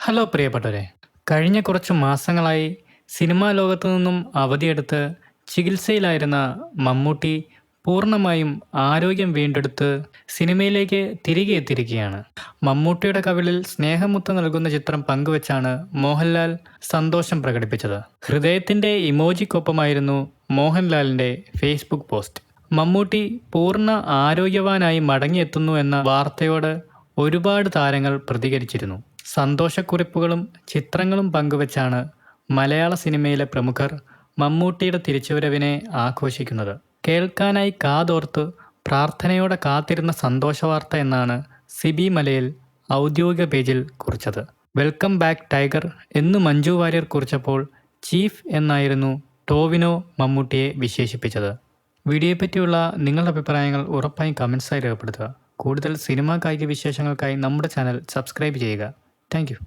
Hello പ്രിയപ്പെട്ടവരെ, കഴിഞ്ഞ കുറച്ച് മാസങ്ങളായി സിനിമാ ലോകത്തു നിന്നും അവധിയെടുത്ത് ചികിത്സയിലായിരുന്ന മമ്മൂട്ടി പൂർണ്ണമായും ആരോഗ്യം വീണ്ടെടുത്ത് സിനിമയിലേക്ക് തിരികെ എത്തിയിരിക്കുകയാണ്. മമ്മൂട്ടിയുടെ കവിളിൽ സ്നേഹമുത്തം നൽകുന്ന ചിത്രം പങ്കുവച്ചാണ് മോഹൻലാൽ സന്തോഷം പ്രകടിപ്പിച്ചത്. ഹൃദയത്തിൻ്റെ ഇമോജിക്കൊപ്പമായിരുന്നു മോഹൻലാലിൻ്റെ ഫേസ്ബുക്ക് പോസ്റ്റ്. മമ്മൂട്ടി പൂർണ്ണ ആരോഗ്യവാനായി മടങ്ങിയെത്തുന്നു എന്ന വാർത്തയോട് ഒരുപാട് താരങ്ങൾ പ്രതികരിച്ചിരുന്നു. സന്തോഷക്കുറിപ്പുകളും ചിത്രങ്ങളും പങ്കുവച്ചാണ് മലയാള സിനിമയിലെ പ്രമുഖർ മമ്മൂട്ടിയുടെ തിരിച്ചുവരവിനെ ആഘോഷിക്കുന്നത്. കേൾക്കാനായി കാതോർത്ത് പ്രാർത്ഥനയോടെ കാത്തിരുന്ന സന്തോഷവാർത്ത എന്നാണ് സിബി മലയിൽ ഔദ്യോഗിക പേജിൽ കുറിച്ചത്. വെൽക്കം ബാക്ക് ടൈഗർ എന്ന് മഞ്ജു വാര്യർ കുറിച്ചപ്പോൾ ചീഫ് എന്നായിരുന്നു ടോവിനോ മമ്മൂട്ടിയെ വിശേഷിപ്പിച്ചത്. വീഡിയോയെപ്പറ്റിയുള്ള നിങ്ങളുടെ അഭിപ്രായങ്ങൾ ഉറപ്പായും കമൻസായി രേഖപ്പെടുത്തുക. കൂടുതൽ സിനിമാ കായിക വിശേഷങ്ങൾക്കായി നമ്മുടെ ചാനൽ സബ്സ്ക്രൈബ് ചെയ്യുക. Thank you.